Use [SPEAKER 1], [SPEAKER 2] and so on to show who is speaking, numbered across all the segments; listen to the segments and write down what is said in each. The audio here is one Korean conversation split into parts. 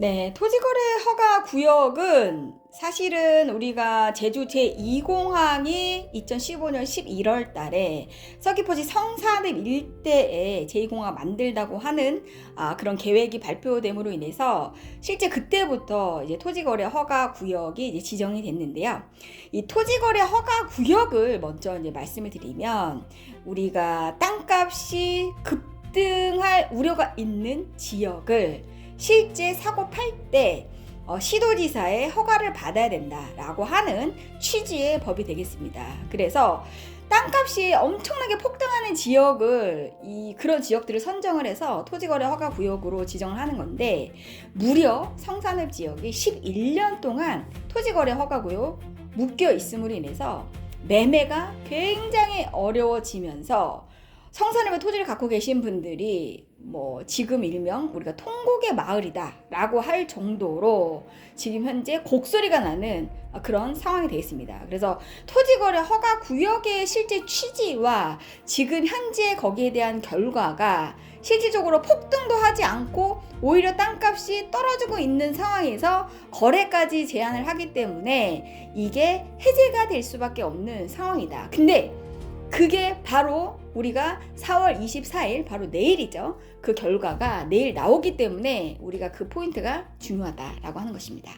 [SPEAKER 1] 네, 토지거래 허가 구역은 사실은 우리가 제주 제2공항이 2015년 11월 달에 서귀포시 성산읍 일대에 제2공항 만들다고 하는 그런 계획이 발표됨으로 인해서 실제 그때부터 이제 토지거래 허가 구역이 이제 지정이 됐는데요. 이 토지거래 허가 구역을 먼저 이제 말씀을 드리면 우리가 땅값이 급등할 우려가 있는 지역을 실제 사고 팔 때 시도지사의 허가를 받아야 된다라고 하는 취지의 법이 되겠습니다. 그래서 땅값이 엄청나게 폭등하는 지역을 그런 지역들을 선정을 해서 토지거래 허가 구역으로 지정을 하는 건데 무려 성산읍 지역이 11년 동안 토지거래 허가 구역 묶여 있음으로 인해서 매매가 굉장히 어려워지면서 성산읍에 토지를 갖고 계신 분들이 지금 일명 우리가 통곡의 마을이다 라고 할 정도로 지금 현재 곡소리가 나는 그런 상황이 되어 있습니다. 그래서 토지거래 허가 구역의 실제 취지와 지금 현재 거기에 대한 결과가 실질적으로 폭등도 하지 않고 오히려 땅값이 떨어지고 있는 상황에서 거래까지 제한을 하기 때문에 이게 해제가 될 수밖에 없는 상황이다. 근데 그게 바로 우리가 4월 24일 바로 내일이죠. 그 결과가 내일 나오기 때문에 우리가 그 포인트가 중요하다라고 하는 것입니다.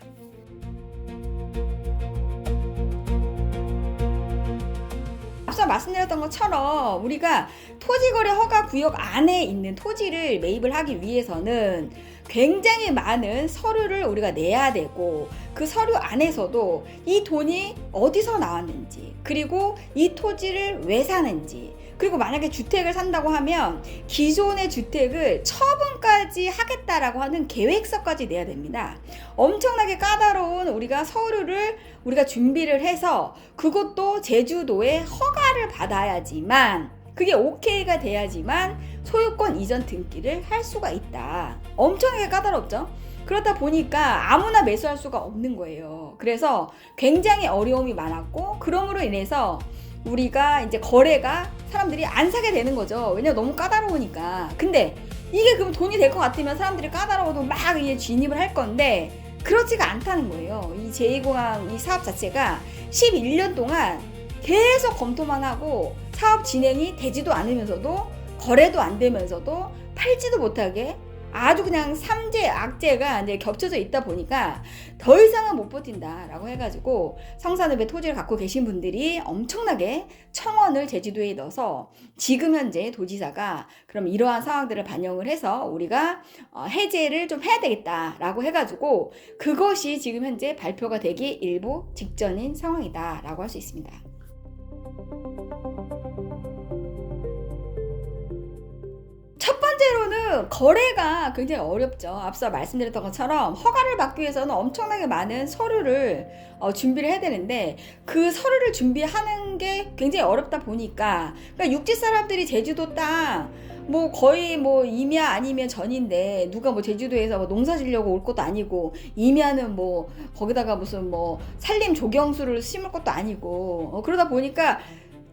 [SPEAKER 1] 앞서 말씀드렸던 것처럼 우리가 토지거래 허가 구역 안에 있는 토지를 매입을 하기 위해서는 굉장히 많은 서류를 우리가 내야 되고 그 서류 안에서도 이 돈이 어디서 나왔는지 그리고 이 토지를 왜 사는지 그리고 만약에 주택을 산다고 하면 기존의 주택을 처분까지 하겠다라고 하는 계획서까지 내야 됩니다. 엄청나게 까다로운 우리가 서류를 우리가 준비를 해서 그것도 제주도에 허가를 받아야지만 그게 오케이가 돼야지만 소유권 이전 등기를 할 수가 있다. 엄청나게 까다롭죠? 그렇다 보니까 아무나 매수할 수가 없는 거예요. 그래서 굉장히 어려움이 많았고 그러므로 인해서 우리가 이제 거래가 사람들이 안 사게 되는 거죠. 왜냐면 너무 까다로우니까. 근데 이게 그럼 돈이 될 것 같으면 사람들이 까다로워도 막 이제 진입을 할 건데 그렇지가 않다는 거예요. 이 제2공항 이 사업 자체가 11년 동안 계속 검토만 하고 사업 진행이 되지도 않으면서도 거래도 안 되면서도 팔지도 못하게 아주 그냥 삼재 악재가 이제 겹쳐져 있다 보니까 더 이상은 못 버틴다라고 해가지고 성산읍에 토지를 갖고 계신 분들이 엄청나게 청원을 제주도에 넣어서 지금 현재 도지사가 그럼 이러한 상황들을 반영을 해서 우리가 해제를 좀 해야 되겠다라고 해가지고 그것이 지금 현재 발표가 되기 일부 직전인 상황이다라고 할 수 있습니다. 첫 번째로는 거래가 굉장히 어렵죠. 앞서 말씀드렸던 것처럼 허가를 받기 위해서는 엄청나게 많은 서류를 준비를 해야 되는데 그 서류를 준비하는 게 굉장히 어렵다 보니까 그러니까 육지 사람들이 제주도 땅 거의 임야 아니면 전인데 누가 제주도에서 농사 지려고 올 것도 아니고 임야는 거기다가 무슨 산림 조경수를 심을 것도 아니고 그러다 보니까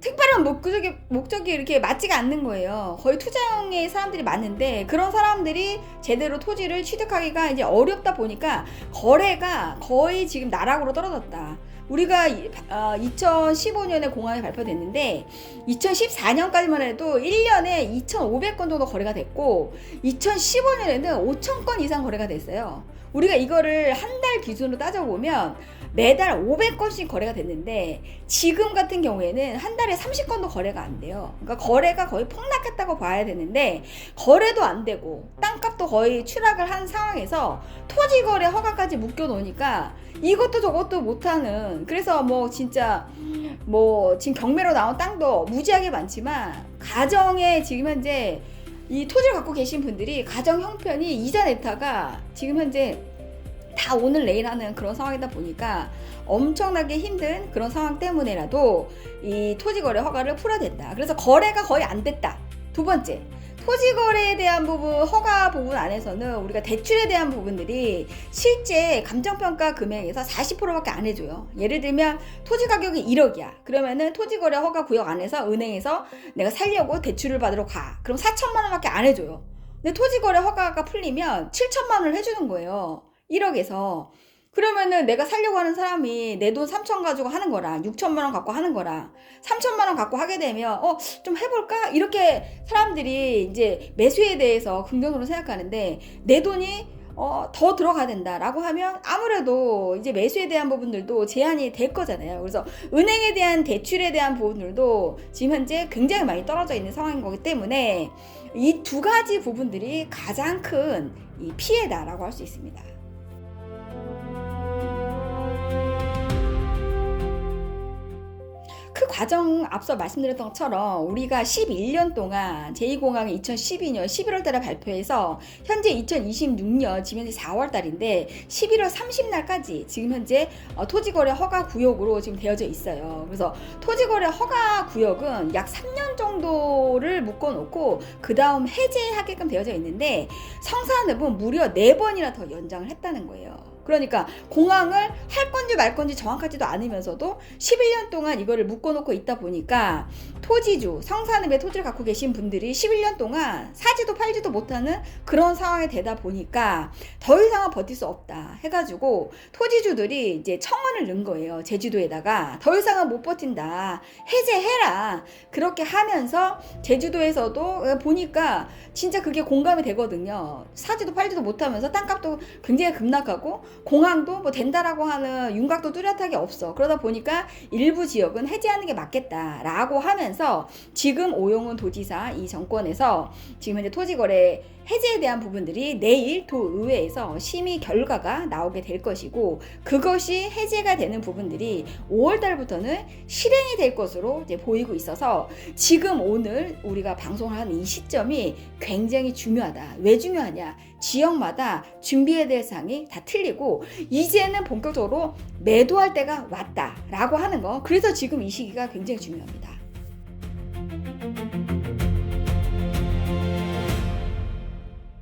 [SPEAKER 1] 특별한 목적이 이렇게 맞지가 않는 거예요. 거의 투자형의 사람들이 많은데 그런 사람들이 제대로 토지를 취득하기가 이제 어렵다 보니까 거래가 거의 지금 나락으로 떨어졌다. 우리가 2015년에 공항이 발표됐는데 2014년까지만 해도 1년에 2,500건 정도 거래가 됐고 2015년에는 5,000건 이상 거래가 됐어요. 우리가 이거를 한 달 기준으로 따져보면 매달 500건씩 거래가 됐는데 지금 같은 경우에는 한 달에 30건도 거래가 안 돼요. 그러니까 거래가 거의 폭락했다고 봐야 되는데 거래도 안 되고 땅값도 거의 추락을 한 상황에서 토지거래 허가까지 묶여 놓으니까 이것도 저것도 못하는 그래서 진짜 지금 경매로 나온 땅도 무지하게 많지만 가정에 지금 현재 이 토지를 갖고 계신 분들이 가정 형편이 이자 냈다가 지금 현재 다 오늘 내일 하는 그런 상황이다 보니까 엄청나게 힘든 그런 상황 때문에라도 이 토지거래 허가를 풀어야 된다. 그래서 거래가 거의 안 됐다. 두 번째, 토지거래에 대한 부분, 허가 부분 안에서는 우리가 대출에 대한 부분들이 실제 감정평가 금액에서 40%밖에 안 해줘요. 예를 들면 토지 가격이 1억이야. 그러면은 토지거래 허가 구역 안에서 은행에서 내가 살려고 대출을 받으러 가. 그럼 4천만 원밖에 안 해줘요. 근데 토지거래 허가가 풀리면 7천만 원을 해주는 거예요. 1억에서. 그러면은 내가 살려고 하는 사람이 내 돈 3천 가지고 하는 거랑 6천만 원 갖고 하는 거랑 3천만 원 갖고 하게 되면 좀 해볼까? 이렇게 사람들이 이제 매수에 대해서 긍정적으로 생각하는데, 내 돈이 더 들어가야 된다라고 하면 아무래도 이제 매수에 대한 부분들도 제한이 될 거잖아요. 그래서 은행에 대한 대출에 대한 부분들도 지금 현재 굉장히 많이 떨어져 있는 상황인 거기 때문에 이 두 가지 부분들이 가장 큰 이 피해다라고 할 수 있습니다. 그 과정 앞서 말씀드렸던 것처럼 우리가 11년 동안 제2공항이 2012년 11월 달에 발표해서 현재 2026년 지금 현재 4월 달인데 11월 30날까지 지금 현재 토지거래 허가 구역으로 지금 되어져 있어요. 그래서 토지거래 허가 구역은 약 3년 정도를 묶어놓고 그 다음 해제하게끔 되어져 있는데, 성산읍은 무려 4번이나 더 연장을 했다는 거예요. 그러니까 공항을 할 건지 말 건지 정확하지도 않으면서도 11년 동안 이거를 묶어놓고 있다 보니까 토지주, 성산읍에 토지를 갖고 계신 분들이 11년 동안 사지도 팔지도 못하는 그런 상황이 되다 보니까 더 이상은 버틸 수 없다 해가지고 토지주들이 이제 청원을 넣은 거예요. 제주도에다가 더 이상은 못 버틴다, 해제해라. 그렇게 하면서 제주도에서도 보니까 진짜 그게 공감이 되거든요. 사지도 팔지도 못하면서 땅값도 굉장히 급락하고 공항도 뭐 된다라고 하는 윤곽도 뚜렷하게 없어. 그러다 보니까 일부 지역은 해제하는 게 맞겠다라고 하면서 지금 오영훈 도지사 이 정권에서 지금 현재 토지거래 해제에 대한 부분들이 내일 도의회에서 심의 결과가 나오게 될 것이고, 그것이 해제가 되는 부분들이 5월 달부터는 실행이 될 것으로 이제 보이고 있어서 지금 오늘 우리가 방송을 하는 이 시점이 굉장히 중요하다. 왜 중요하냐? 지역마다 준비해야 될 사항이 다 틀리고 이제는 본격적으로 매도할 때가 왔다라고 하는 거. 그래서 지금 이 시기가 굉장히 중요합니다.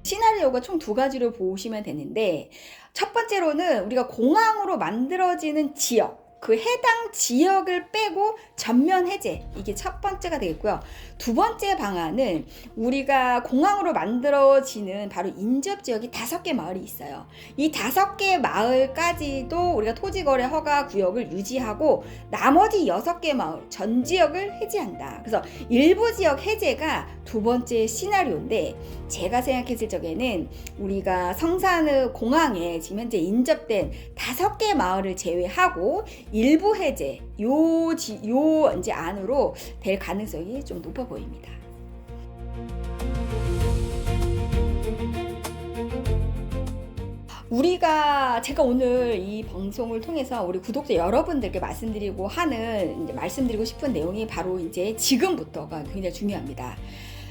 [SPEAKER 1] 시나리오가 총 2가지로 보시면 되는데, 첫 번째로는 우리가 공항으로 만들어지는 지역, 그 해당 지역을 빼고 전면 해제, 이게 첫 번째가 되겠고요. 두 번째 방안은 우리가 공항으로 만들어지는 바로 인접지역이 5개 마을이 있어요. 이 5개 마을까지도 우리가 토지거래 허가 구역을 유지하고 나머지 6개 마을 전 지역을 해제한다. 그래서 일부 지역 해제가 두 번째 시나리오인데, 제가 생각했을 적에는 우리가 성산읍 공항에 지금 현재 인접된 5개 마을을 제외하고 일부 해제 요 이제 안으로 될 가능성이 좀 높아 보입니다. 제가 오늘 이 방송을 통해서 우리 구독자 여러분들께 말씀드리고 싶은 내용이 바로 이제 지금부터가 굉장히 중요합니다.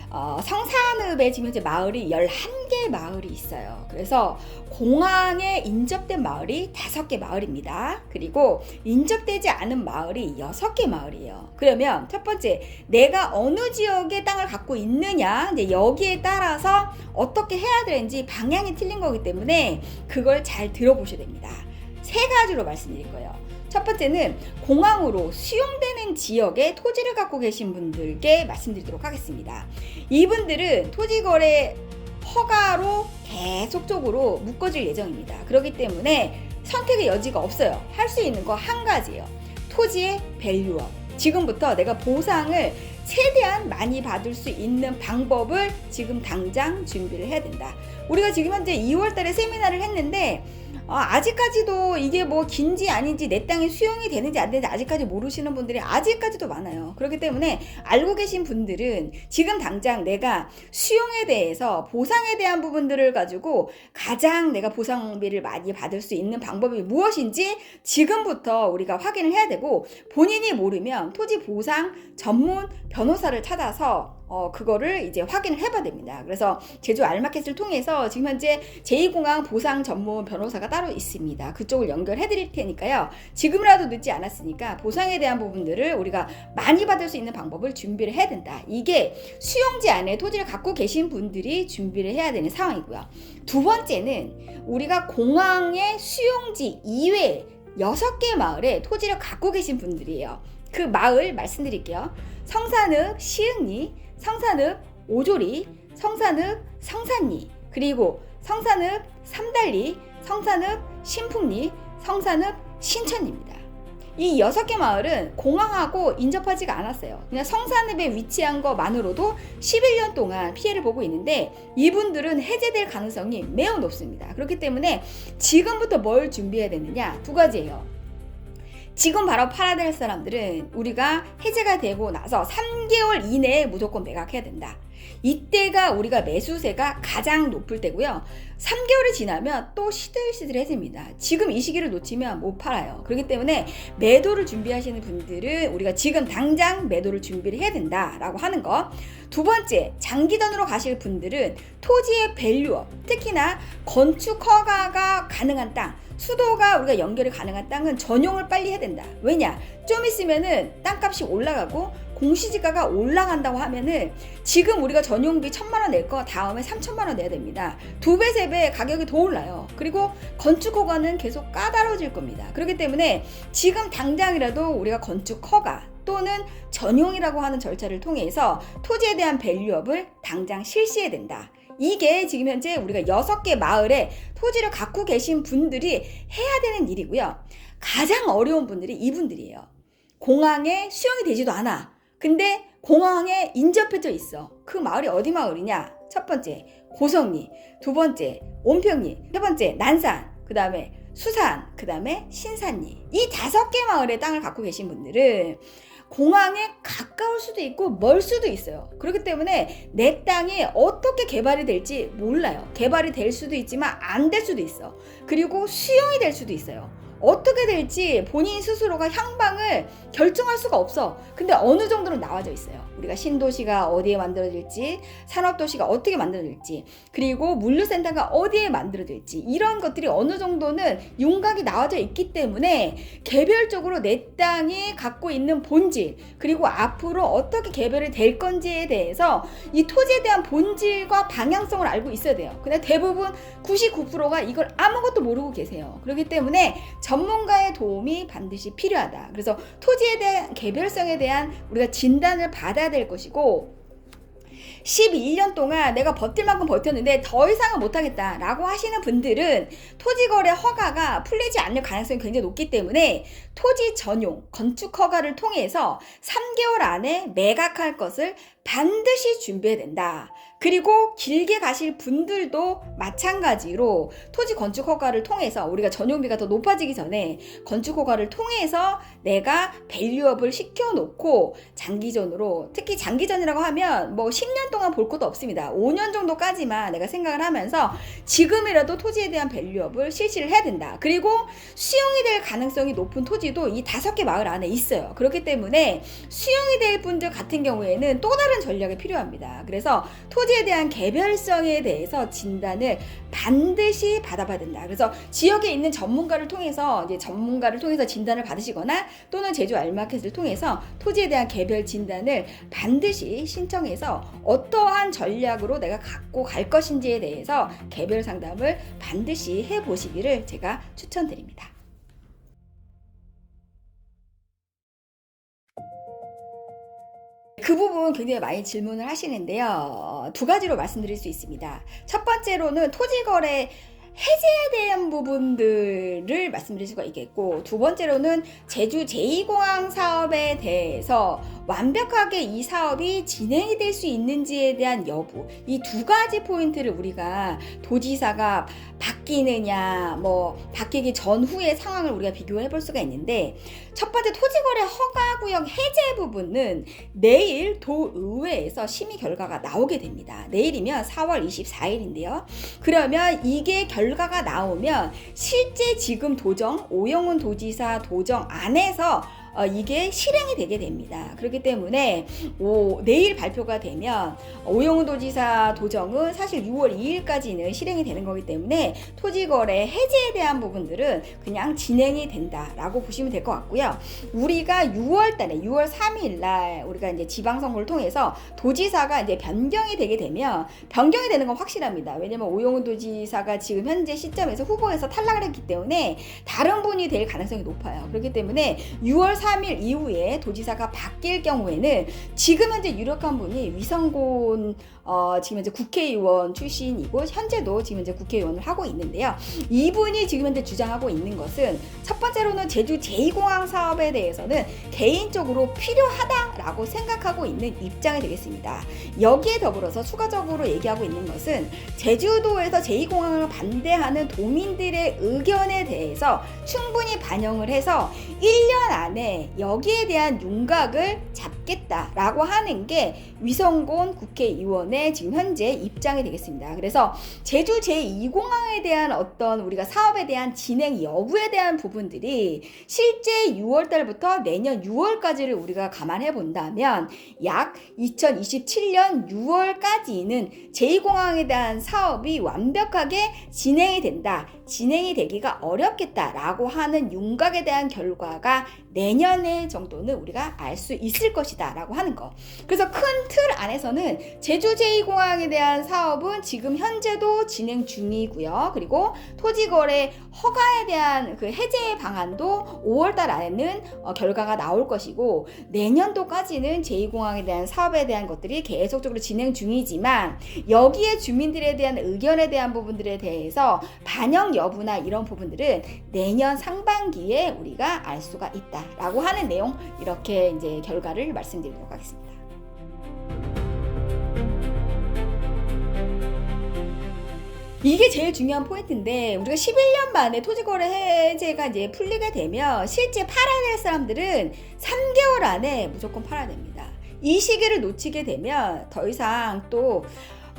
[SPEAKER 1] 성산읍에 지금 현재 마을이 11개 마을이 있어요. 그래서 공항에 인접된 마을이 5개 마을입니다. 그리고 인접되지 않은 마을이 6개 마을이에요. 그러면 첫 번째, 내가 어느 지역에 땅을 갖고 있느냐, 이제 여기에 따라서 어떻게 해야 되는지 방향이 틀린 거기 때문에 그걸 잘 들어보셔야 됩니다. 3가지로 말씀드릴 거예요. 첫 번째는 공항으로 수용되는 지역에 토지를 갖고 계신 분들께 말씀드리도록 하겠습니다. 이분들은 토지거래 허가로 계속적으로 묶어질 예정입니다. 그렇기 때문에 선택의 여지가 없어요. 할 수 있는 거 한 가지예요. 토지의 밸류업. 지금부터 내가 보상을 최대한 많이 받을 수 있는 방법을 지금 당장 준비를 해야 된다. 우리가 지금 현재 2월 달에 세미나를 했는데 아직까지도 이게 뭐 긴지 아닌지, 내 땅이 수용이 되는지 안 되는지 아직까지 모르시는 분들이 아직까지도 많아요. 그렇기 때문에 알고 계신 분들은 지금 당장 내가 수용에 대해서, 보상에 대한 부분들을 가지고 가장 내가 보상비를 많이 받을 수 있는 방법이 무엇인지 지금부터 우리가 확인을 해야 되고, 본인이 모르면 토지 보상 전문 변호사를 찾아서 그거를 이제 확인을 해봐야 됩니다. 그래서 제주 알마켓을 통해서 지금 현재 제2공항 보상 전문 변호사가 따로 있습니다. 그쪽을 연결해 드릴 테니까요. 지금이라도 늦지 않았으니까 보상에 대한 부분들을 우리가 많이 받을 수 있는 방법을 준비를 해야 된다. 이게 수용지 안에 토지를 갖고 계신 분들이 준비를 해야 되는 상황이고요. 두 번째는 우리가 공항의 수용지 이외에 6개 마을에 토지를 갖고 계신 분들이에요. 그 마을 말씀드릴게요. 성산읍 시흥리, 성산읍 오조리, 성산읍 성산리, 그리고 성산읍 삼달리, 성산읍, 신풍리, 성산읍, 신천입니다. 이 6개 마을은 공항하고 인접하지가 않았어요. 그냥 성산읍에 위치한 것만으로도 11년 동안 피해를 보고 있는데 이분들은 해제될 가능성이 매우 높습니다. 그렇기 때문에 지금부터 뭘 준비해야 되느냐? 2가지예요. 지금 바로 팔아야 될 사람들은 우리가 해제가 되고 나서 3개월 이내에 무조건 매각해야 된다. 이때가 우리가 매수세가 가장 높을 때고요. 3개월이 지나면 또 시들시들해집니다. 지금 이 시기를 놓치면 못 팔아요. 그렇기 때문에 매도를 준비하시는 분들은 우리가 지금 당장 매도를 준비를 해야 된다라고 하는 거. 2번째, 장기전으로 가실 분들은 토지의 밸류업, 특히나 건축 허가가 가능한 땅, 수도가 우리가 연결이 가능한 땅은 전용을 빨리 해야 된다. 왜냐? 좀 있으면은 땅값이 올라가고 공시지가가 올라간다고 하면은 지금 우리가 전용비 1,000만원 낼 거 다음에 3,000만원 내야 됩니다. 2배, 3배 가격이 더 올라요. 그리고 건축 허가는 계속 까다로워질 겁니다. 그렇기 때문에 지금 당장이라도 우리가 건축 허가 또는 전용이라고 하는 절차를 통해서 토지에 대한 밸류업을 당장 실시해야 된다. 이게 지금 현재 우리가 6개 마을에 토지를 갖고 계신 분들이 해야 되는 일이고요. 가장 어려운 분들이 이분들이에요. 공항에 수용이 되지도 않아. 근데 공항에 인접해져 있어. 그 마을이 어디 마을이냐? 첫 번째 고성리, 2번째 온평리, 3번째 난산, 그 다음에 수산, 그 다음에 신산리. 이 5개 마을의 땅을 갖고 계신 분들은 공항에 가까울 수도 있고 멀 수도 있어요. 그렇기 때문에 내 땅이 어떻게 개발이 될지 몰라요. 개발이 될 수도 있지만 안 될 수도 있어. 그리고 수용이 될 수도 있어요. 어떻게 될지 본인 스스로가 향방을 결정할 수가 없어. 근데 어느 정도는 나와져 있어요. 우리가 신도시가 어디에 만들어질지, 산업도시가 어떻게 만들어질지, 그리고 물류센터가 어디에 만들어질지, 이런 것들이 어느 정도는 윤곽이 나와져 있기 때문에 개별적으로 내 땅이 갖고 있는 본질, 그리고 앞으로 어떻게 개별이 될 건지에 대해서 이 토지에 대한 본질과 방향성을 알고 있어야 돼요. 근데 대부분 99%가 이걸 아무것도 모르고 계세요. 그렇기 때문에 전문가의 도움이 반드시 필요하다. 그래서 토지에 대한 개별성에 대한 우리가 진단을 받아야 될 것이고, 11년 동안 내가 버틸 만큼 버텼는데 더 이상은 못하겠다 라고 하시는 분들은 토지거래 허가가 풀리지 않을 가능성이 굉장히 높기 때문에 토지 전용 건축 허가를 통해서 3개월 안에 매각할 것을 반드시 준비해야 된다. 그리고 길게 가실 분들도 마찬가지로 토지 건축 허가를 통해서 우리가 전용비가 더 높아지기 전에 건축 허가를 통해서 내가 밸류업을 시켜놓고 장기전으로, 특히 장기전이라고 하면 뭐 10년 동안 볼 것도 없습니다. 5년 정도까지만 내가 생각을 하면서 지금이라도 토지에 대한 밸류업을 실시를 해야 된다. 그리고 수용이 될 가능성이 높은 토지도 이 5개 마을 안에 있어요. 그렇기 때문에 수용이 될 분들 같은 경우에는 또 다른 전략이 필요합니다. 그래서 토지에 대한 개별성에 대해서 진단을 반드시 받아봐야 된다. 그래서 지역에 있는 전문가를 통해서 진단을 받으시거나 또는 제주 알마켓을 통해서 토지에 대한 개별 진단을 반드시 신청해서 어떠한 전략으로 내가 갖고 갈 것인지에 대해서 개별 상담을 반드시 해보시기를 제가 추천드립니다. 그 부분 굉장히 많이 질문을 하시는데요. 2가지로 말씀드릴 수 있습니다. 첫 번째로는 토지거래 해제에 대한 부분들을 말씀드릴 수가 있겠고, 2번째로는 제주 제2공항 사업에 대해서 완벽하게 이 사업이 진행이 될 수 있는지에 대한 여부, 이 2가지 포인트를 우리가 도지사가 바뀌느냐, 바뀌기 전후의 상황을 우리가 비교해 볼 수가 있는데, 첫 번째 토지거래 허가구역 해제 부분은 내일 도의회에서 심의 결과가 나오게 됩니다. 내일이면 4월 24일인데요. 그러면 이게 결과가 나오면 실제 지금 오영훈 도지사 도정 안에서 이게 실행이 되게 됩니다. 그렇기 때문에 내일 발표가 되면 오영훈 도지사 도정은 사실 6월 2일까지는 실행이 되는 거기 때문에 토지거래 해제에 대한 부분들은 그냥 진행이 된다라고 보시면 될 것 같고요. 우리가 6월 3일 날 우리가 이제 지방선거를 통해서 도지사가 이제 변경이 되게 되면, 변경이 되는 건 확실합니다. 왜냐면 오영훈 도지사가 지금 현재 시점에서 후보에서 탈락을 했기 때문에 다른 분이 될 가능성이 높아요. 그렇기 때문에 6월 3일 이후에 도지사가 바뀔 경우에는 지금 현재 유력한 분이 위성곤 지금 현재 국회의원 출신이고 현재도 지금 현재 국회의원을 하고 있는데요. 이분이 지금 현재 주장하고 있는 것은 첫 번째로는 제주 제2공항 사업에 대해서는 개인적으로 필요하다라고 생각하고 있는 입장이 되겠습니다. 여기에 더불어서 추가적으로 얘기하고 있는 것은 제주도에서 제2공항을 반대하는 도민들의 의견에 대해서 충분히 반영을 해서 1년 안에 여기에 대한 윤곽을 잡겠다라고 하는 게 위성곤 국회의원의 지금 현재 입장이 되겠습니다. 그래서 제주 제2공항에 대한 어떤 우리가 사업에 대한 진행 여부에 대한 부분들이 실제 6월 달부터 내년 6월까지를 우리가 감안해 본다면 약 2027년 6월까지는 제2공항에 대한 사업이 완벽하게 진행이 된다. 진행이 되기가 어렵겠다라고 하는 윤곽에 대한 결과가 내년에 정도는 우리가 알 수 있을 것이다 라고 하는 거. 그래서 큰 틀 안에서는 제주 제2공항에 대한 사업은 지금 현재도 진행 중이고요. 그리고 토지거래 허가에 대한 그 해제 방안도 5월달 안에는 결과가 나올 것이고 내년도까지는 제2공항에 대한 사업에 대한 것들이 계속적으로 진행 중이지만 여기에 주민들에 대한 의견에 대한 부분들에 대해서 반영 여부나 이런 부분들은 내년 상반기에 우리가 알 수가 있다라고 하는 내용, 이렇게 이제 결과를 말씀드리도록 하겠습니다. 이게 제일 중요한 포인트인데, 우리가 11년 만에 토지거래 해제가 이제 풀리게 되면 실제 팔아야 될 사람들은 3개월 안에 무조건 팔아야 됩니다. 이 시기를 놓치게 되면 더 이상 또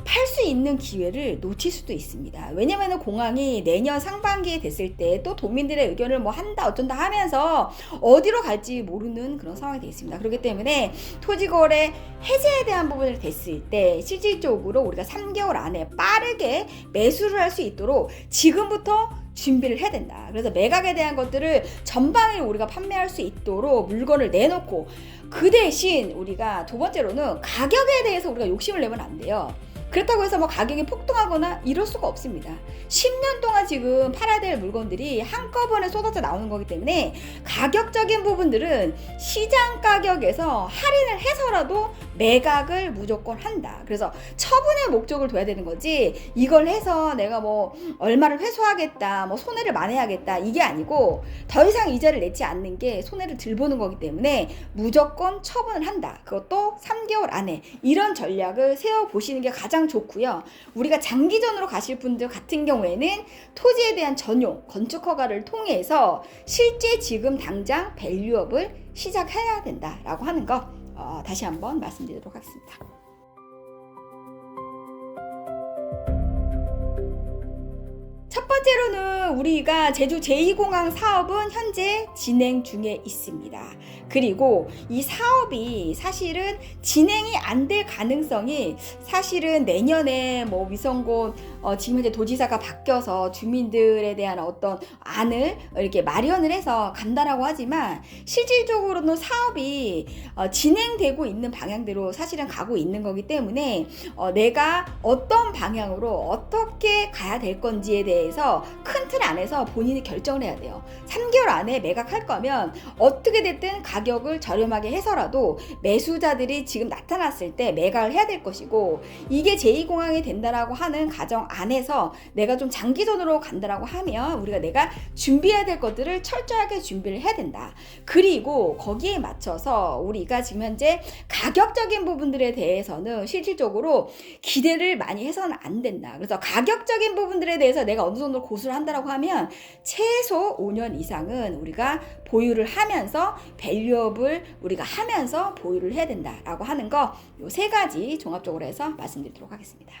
[SPEAKER 1] 팔 수 있는 기회를 놓칠 수도 있습니다. 왜냐면 공항이 내년 상반기에 됐을 때 또 도민들의 의견을 뭐 한다 어쩐다 하면서 어디로 갈지 모르는 그런 상황이 되겠습니다. 그렇기 때문에 토지거래 해제에 대한 부분을 됐을 때 실질적으로 우리가 3개월 안에 빠르게 매수를 할 수 있도록 지금부터 준비를 해야 된다. 그래서 매각에 대한 것들을 전방에 우리가 판매할 수 있도록 물건을 내놓고, 그 대신 우리가 두 번째로는 가격에 대해서 우리가 욕심을 내면 안 돼요. 그렇다고 해서 뭐 가격이 폭등하거나 이럴 수가 없습니다. 10년 동안 지금 팔아야 될 물건들이 한꺼번에 쏟아져 나오는 거기 때문에 가격적인 부분들은 시장 가격에서 할인을 해서라도 매각을 무조건 한다. 그래서 처분의 목적을 둬야 되는 거지, 이걸 해서 내가 뭐 얼마를 회수하겠다, 뭐 손해를 만회하겠다, 이게 아니고 더 이상 이자를 내지 않는 게 손해를 덜 보는 거기 때문에 무조건 처분을 한다. 그것도 3개월 안에. 이런 전략을 세워보시는 게 가장 좋고요. 우리가 장기전으로 가실 분들 같은 경우에는 토지에 대한 전용 건축 허가를 통해서 실제 지금 당장 밸류업을 시작해야 된다라고 하는 거 다시 한번 말씀드리도록 하겠습니다. 첫 번째로는 우리가 제주 제2공항 사업은 현재 진행 중에 있습니다. 그리고 이 사업이 사실은 진행이 안 될 가능성이 사실은 내년에 뭐 위성곤 지금 현재 도지사가 바뀌어서 주민들에 대한 어떤 안을 이렇게 마련을 해서 간다라고 하지만 실질적으로는 사업이 진행되고 있는 방향대로 사실은 가고 있는 거기 때문에 내가 어떤 방향으로 어떻게 가야 될 건지에 대해서 큰 틀 안에서 본인이 결정을 해야 돼요. 3개월 안에 매각할 거면 어떻게 됐든 가격을 저렴하게 해서라도 매수자들이 지금 나타났을 때 매각을 해야 될 것이고, 이게 제2공항이 된다라고 하는 가정 안에서 내가 좀 장기전으로 간다라고 하면 우리가 내가 준비해야 될 것들을 철저하게 준비를 해야 된다. 그리고 거기에 맞춰서 우리가 지금 현재 가격적인 부분들에 대해서는 실질적으로 기대를 많이 해서는 안 된다. 그래서 가격적인 부분들에 대해서 내가 어느 정도 고수를 한다라고 하면 최소 5년 이상은 우리가 보유를 하면서 밸류업을 우리가 하면서 보유를 해야 된다라고 하는 거, 요 세 가지 종합적으로 해서 말씀드리도록 하겠습니다.